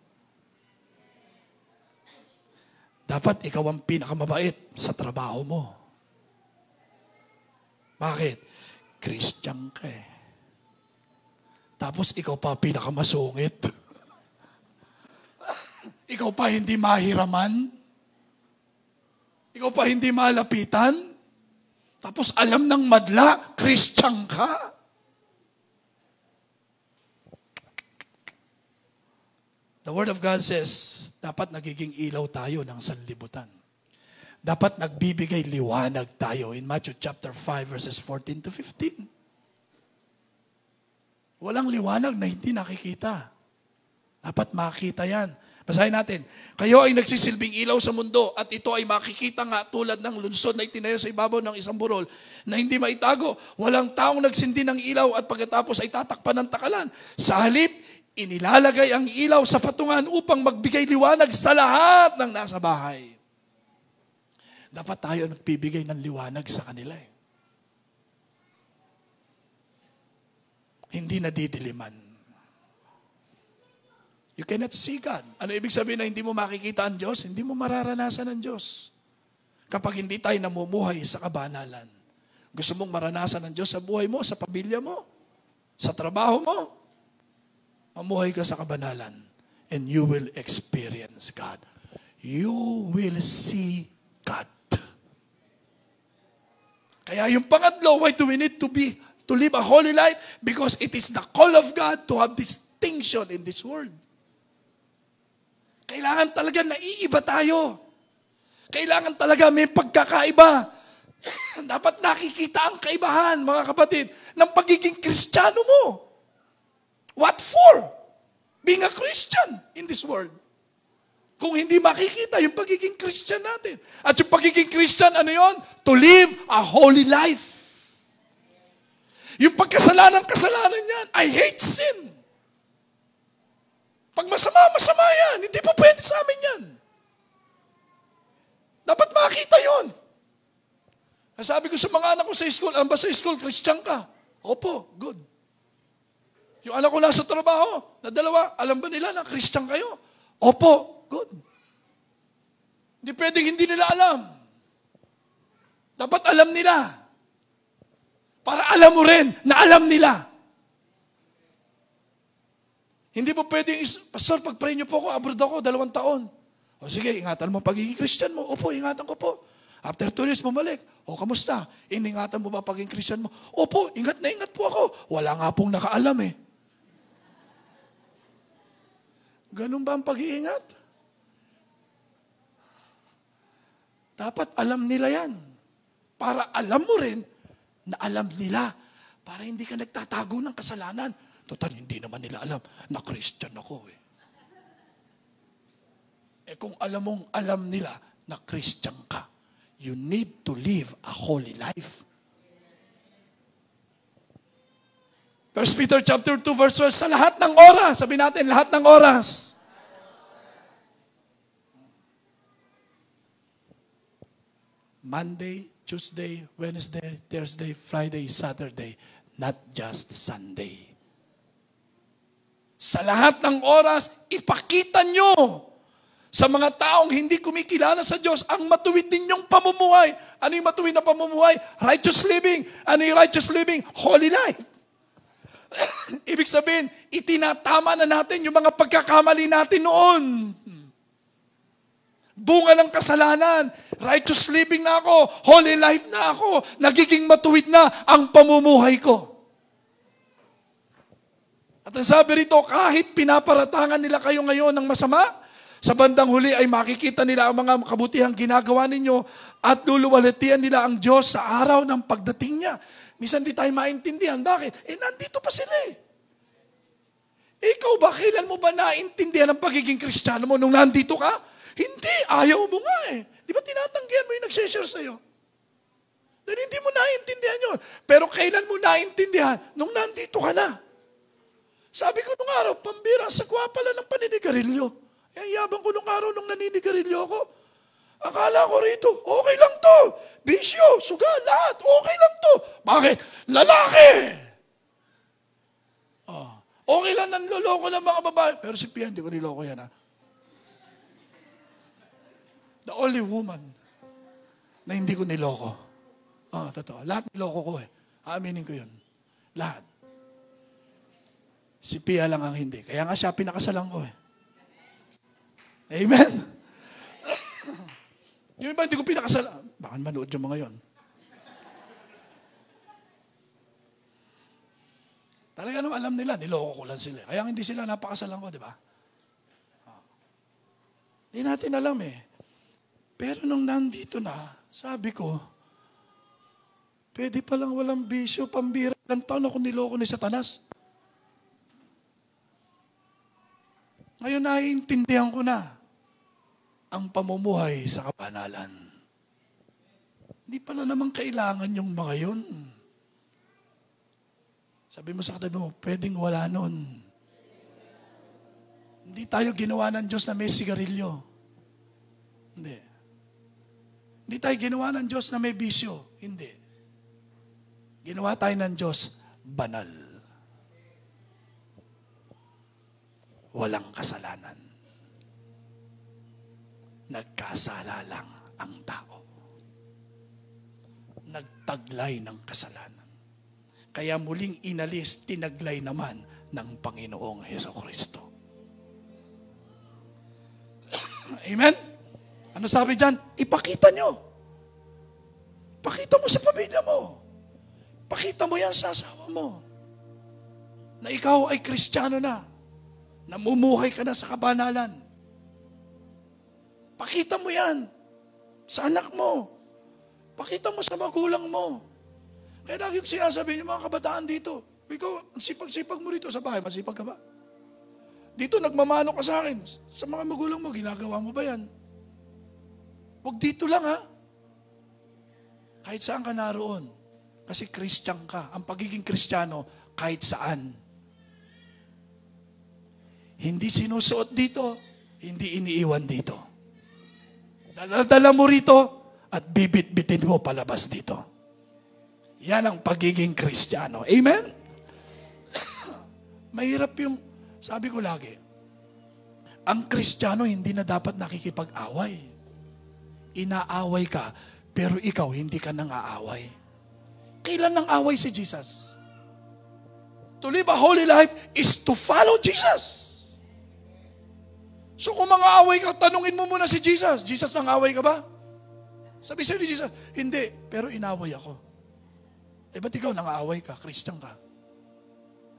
Dapat ikaw ang pinakamabait sa trabaho mo. Bakit? Christian ka eh. Tapos ikaw pa pinakamasungit. Ikaw pa hindi mahiraman. Ikaw pa hindi malapitan. Tapos alam ng madla, Christian ka. The Word of God says, dapat nagiging ilaw tayo ng sanlibutan. Dapat nagbibigay liwanag tayo in Matthew chapter 5 verses 14 to 15. Walang liwanag na hindi nakikita. Dapat makita yan. Basahin natin. Kayo ay nagsisilbing ilaw sa mundo at ito ay makikita nga tulad ng lunsod na itinayo sa ibabaw ng isang burol na hindi maitago. Walang taong nagsindi ng ilaw at pagkatapos ay tatakpan ng takalan. Sa halip, inilalagay ang ilaw sa patungan upang magbigay liwanag sa lahat ng nasa bahay. Dapat tayo nagbibigay ng liwanag sa kanila eh. Hindi nadidiliman. You cannot see God. Ano ibig sabihin na hindi mo makikita ang Diyos? Hindi mo mararanasan ang Diyos. Kapag hindi tayo namumuhay sa kabanalan. Gusto mong maranasan ang Diyos sa buhay mo, sa pamilya mo, sa trabaho mo, mamuhay ka sa kabanalan. And you will experience God. You will see God. Kaya yung pangatlo, why do we need to live a holy life? Because it is the call of God to have distinction in this world. Kailangan talaga naiiba tayo. Kailangan talaga may pagkakaiba. Dapat nakikita ang kaibahan, mga kapatid, ng pagiging Kristiyano mo. What for? Being a Christian in this world. Kung hindi makikita yung pagiging Christian natin. At yung pagiging Christian, ano yun? To live a holy life. Yung kasalanan yan. I hate sin. Pag masama yan. Hindi pa pwede sa amin yan. Dapat makita yun. Sabi ko sa mga anak ko sa school, ba sa school, Christian ka? Opo, good. Yung anak ko nasa trabaho, na dalawa, alam ba nila na Christian kayo? Opo, good. Hindi pwedeng hindi nila alam. Dapat alam nila. Para alam mo rin na alam nila. Hindi po pwedeng, Pastor, pag-pray niyo po ako, abroad ako, 2 taon. O sige, ingatan mo pagiging Christian mo. Opo, ingatan ko po. After 2 years, bumalik. O, kamusta? Iningatan mo ba pagiging Christian mo? Opo, ingat na ingat po ako. Wala nga pong nakaalam eh. Ganun ba ang pag-iingat? Dapat alam nila yan. Para alam mo rin na alam nila. Para hindi ka nagtatago ng kasalanan. Total, hindi naman nila alam na Christian ako eh. Kung alam nila na Christian ka, you need to live a holy life. 1 Peter chapter 2 verse 12, sa lahat ng oras, sabi natin, lahat ng oras. Monday, Tuesday, Wednesday, Thursday, Friday, Saturday, not just Sunday. Sa lahat ng oras, ipakita nyo sa mga taong hindi kumikilala sa Diyos ang matuwid ninyong pamumuhay. Ano yung matuwid na pamumuhay? Righteous living. Ano yung righteous living? Holy life. Ibig sabihin, itinatama na natin yung mga pagkakamali natin noon. Bunga ng kasalanan. Righteous living na ako. Holy life na ako. Nagiging matuwid na ang pamumuhay ko. At ang sabi rito, kahit pinaparatangan nila kayo ngayon ng masama, sa bandang huli ay makikita nila ang mga kabutihang ginagawa ninyo at luluwalhatian nila ang Diyos sa araw ng pagdating niya. Minsan di tayo maintindihan. Bakit? Nandito pa sila eh. Ikaw ba, kailan mo ba naintindihan ang pagiging Kristiyano mo nung nandito ka? Hindi, ayaw mo nga eh. Di ba tinatanggihan mo yung nagsishare sa'yo? Dahil hindi mo naintindihan yun. Pero kailan mo naintindihan? Nung nandito ka na. Sabi ko nung araw, pambira, sagwa pala ng paninigarilyo. Yabang ko nung araw nung naninigarilyo ako. Akala ko rito, okay lang to. Bisyo, suga, lahat, okay lang to. Bakit? Lalaki! Okay lang nanloloko ng mga babae. Pero si Pia, hindi ko niloko yan ha. The only woman na hindi ko niloko. Totoo. Lahat niloko ko eh. Aaminin ko yun. Lahat. Si Pia lang ang hindi. Kaya nga siya pinakasalan ko eh. Amen? Yung iba hindi ko pinakasalan. Baka manood yung mga yon. Talaga nung alam nila, niloko ko lang sila. Kaya hindi sila napakasalan ko, di ba? Hindi natin alam eh. Pero nung nandito na, sabi ko, pwede palang walang bisyo, pambira. Ilang taon ako niloko ni Satanas. Ngayon naiintindihan ko na ang pamumuhay sa kabanalan. Hindi pala naman kailangan yung mga yun. Sabi mo sa katabi mo, pwedeng wala nun. Hindi tayo ginawa ng Diyos na may sigarilyo. Hindi. Hindi tayo ginawa ng Diyos na may bisyo. Hindi. Ginawa tayo ng Diyos banal. Walang kasalanan. Nagkasala lang ang tao. Nagtaglay ng kasalanan. Kaya muling inalis, tinaglay naman ng Panginoong Hesukristo. Amen? Ano sabi dyan? Ipakita nyo. Ipakita mo sa pamilya mo. Pakita mo yan sa asawa mo. Na ikaw ay Kristiyano na. Namumuhay ka na sa kabanalan. Pakita mo yan sa anak mo. Pakita mo sa magulang mo. Kaya lagi yung sinasabi ng mga kabataan dito, ikaw, ang sipag-sipag mo rito sa bahay, masipag ka ba? Dito, nagmamano ka sa akin. Sa mga magulang mo, ginagawa mo ba yan? Huwag dito lang ha. Kahit saan ka naroon. Kasi Christian ka. Ang pagiging Kristiyano, kahit saan. Hindi sinusuot dito, hindi iniiwan dito. Dala-dala mo rito at bibit-bitin mo palabas dito. Yan ang pagiging Kristiyano. Amen? Mahirap yung, sabi ko lagi, ang Kristiyano hindi na dapat nakikipag-away. Inaaway ka, pero ikaw hindi ka nang aaway. Kailan nang away si Jesus? To live a holy life is to follow Jesus. So kung mga away ka, tanungin mo muna si Jesus. Jesus, nang away ka ba? Sabi sa'yo ni Jesus, hindi, pero inaway ako. Ba't ikaw nang aaway ka? Christian ka.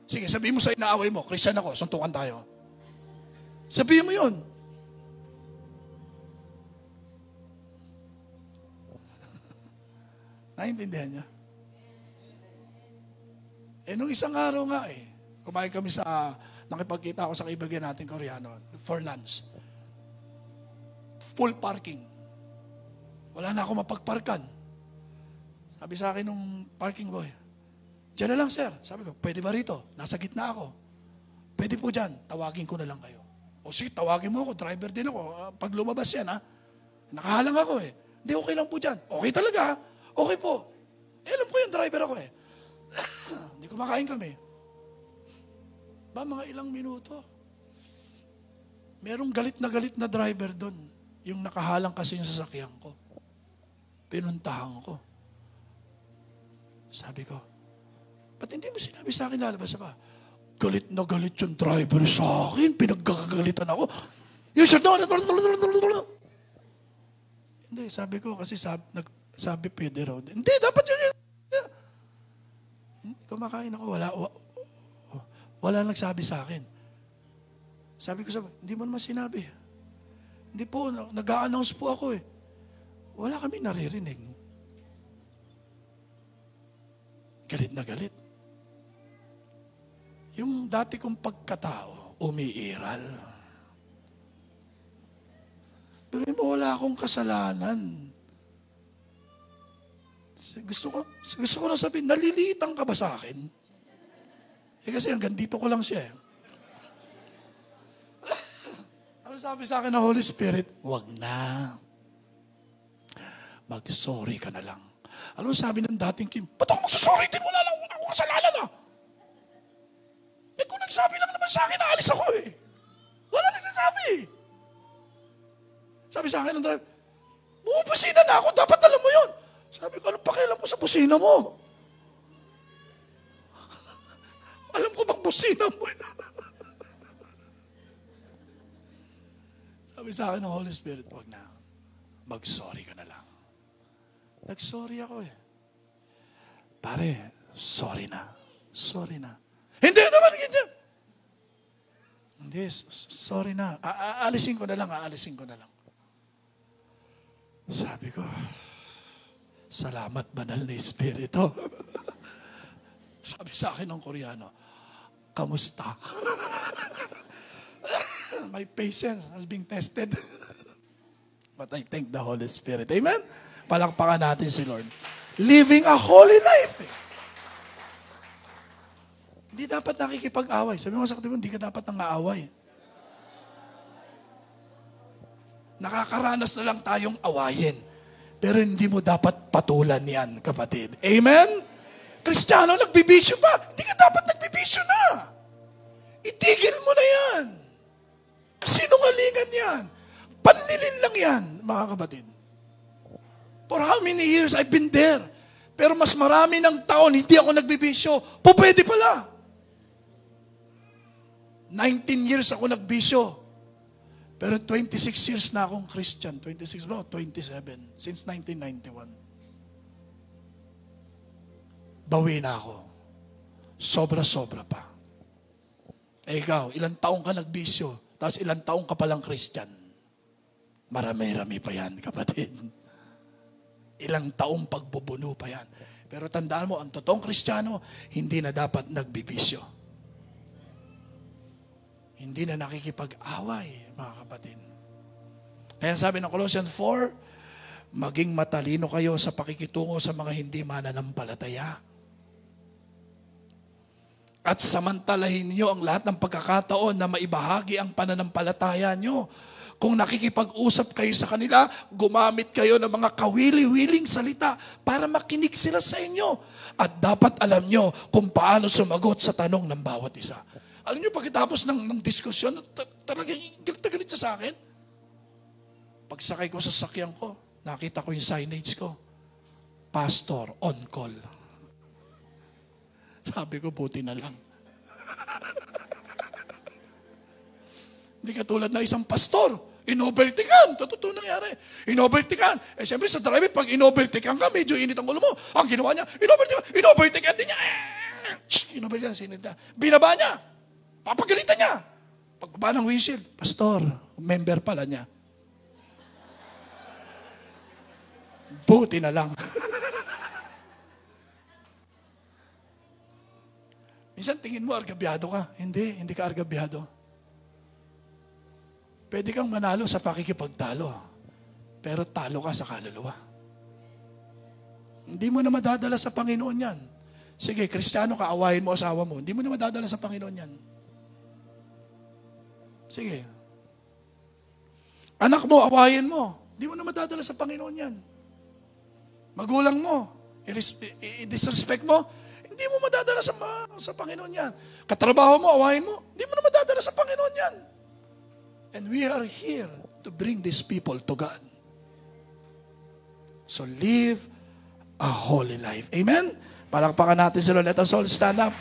Sige, sabihin mo sa inaaway mo, Christian ako, suntukan tayo. Sabihin mo yun. Naintindihan niya? Nung isang araw nga kumain kami nakipagkita ako sa kaibigan natin Koreano for lunch. Full parking. Wala na ako mapagparkan. Sabi sa akin nung parking boy, diyan na lang sir. Sabi ko, pwede ba rito? Nasa gitna ako. Pwede po dyan, tawagin ko na lang kayo. O sige, tawagin mo ako, driver din ako. Pag lumabas yan nakahalang ako Hindi, okay lang po dyan. Okay talaga Okay po. Alam ko yung driver ako Hindi kumakain kami. Mga ilang minuto. Merong galit na driver doon. Yung nakahalang kasi yung sasakyan ko. Pinuntahan ko. Sabi ko, ba't hindi mo sinabi sa akin lalabas pa? Galit na galit yung driver sa akin. Pinagkakagalitan ako. You should know. Hindi, sabi ko kasi sabi pwede raw. Hindi, dapat yun. Kumakain ako, wala nagsabi sa akin. Sabi ko, hindi mo naman sinabi. Hindi po, nag-a-announce po ako Wala kami naririnig. Galit na galit. Yung dati kong pagkatao, umiiral. Pero wala akong kasalanan. Gusto ko na sabihin, nalilitan ka ba sa akin? Kasi hanggang dito ko lang siya Ano sabi sa akin ng Holy Spirit? Wag na. Mag-sorry ka na lang. Ano sabi ng dating Kim? Ba't ako magsasorry? Di mo na lang. Wala akong kasalanan kung nagsabi lang naman sa akin, naalis ako Wala nagsasabi. Sabi sa akin ng driver, Bumubusina na ako, dapat alam mo yun. Sabi ko, anong pakialam mo sa busina mo? Alam ko bang busina mo? Sabi sa akin ng Holy Spirit, wag na. Mag-sorry ka na lang. Nag-sorry ako eh. Pare, sorry na. Sorry na. Hindi naman ganyan. Hindi, sorry na. Aalisin ko na lang. Sabi ko, salamat banal na Espiritu. Sabi sa akin ng Koreano, kamusta? My patience is being tested. But I thank the Holy Spirit. Amen? Palakpakan natin si Lord. Living a holy life. Hindi dapat nakikipag-away. Sabi mo sa katibo, hindi ka dapat nang-aaway. Nakakaranas na lang tayong awayin. Pero hindi mo dapat patulan yan, kapatid. Amen? Kristiyano, nagbibisyo pa. Hindi ka dapat nagbibisyo na. Itigil mo na yan. Kasinungalingan yan. Panlilin lang yan, mga kapatid. For how many years I've been there. Pero mas marami ng taon, hindi ako nagbibisyo. Pwede pala. 19 years ako nagbisyo. Pero 26 years na akong Christian. 26 ba? 27. Since 1991. Bawi na ako. Sobra-sobra pa. Eh ikaw, ilang taong ka nagbisyo, tapos ilang taong ka palang Christian. Marami-rami pa yan, kapatid. Ilang taong pagbubuno pa yan. Pero tandaan mo, ang totoong Kristiyano, hindi na dapat nagbibisyo. Hindi na nakikipag-away, mga kapatid. Kaya sabi ng Colossians 4, maging matalino kayo sa pakikitungo sa mga hindi mananampalataya. At samantalahin nyo ang lahat ng pagkakataon na maibahagi ang pananampalataya nyo. Kung nakikipag-usap kayo sa kanila, gumamit kayo ng mga kawili-wiling salita para makinig sila sa inyo. At dapat alam nyo kung paano sumagot sa tanong ng bawat isa. Alam nyo, pagkatapos ng diskusyon, talagang galit na galit siya sa akin. Pagsakay ko sa sakyan ko, nakita ko yung signage ko. Pastor, on call. Sabi ko, buti na lang. Hindi katulad na isang pastor. Inovertikan. Totoo nangyari. Inovertikan. Eh, siyempre sa driver, pag inovertikan ka, medyo init ang ulo mo. Ang ginawa niya, inovertikan din niya. Inovertikan, sinid niya. Binaba niya. Papagalitan niya. Pagbaba ng windshield, pastor, member pala niya. Buti na lang. Minsan tingin mo, argabyado ka. Hindi ka argabyado. Pwede kang manalo sa pakikipagtalo, pero talo ka sa kaluluwa. Hindi mo na madadala sa Panginoon yan. Sige, Kristiyano ka, awayin mo asawa mo. Hindi mo na madadala sa Panginoon yan. Sige. Anak mo, awayin mo. Hindi mo na madadala sa Panginoon yan. Magulang mo, i-disrespect mo, hindi mo madadala sa Panginoon yan. Katrabaho mo, awayin mo, hindi mo na madadala sa Panginoon yan. And we are here to bring these people to God. So live a holy life. Amen? Palakpakan natin sila. Let us all stand up.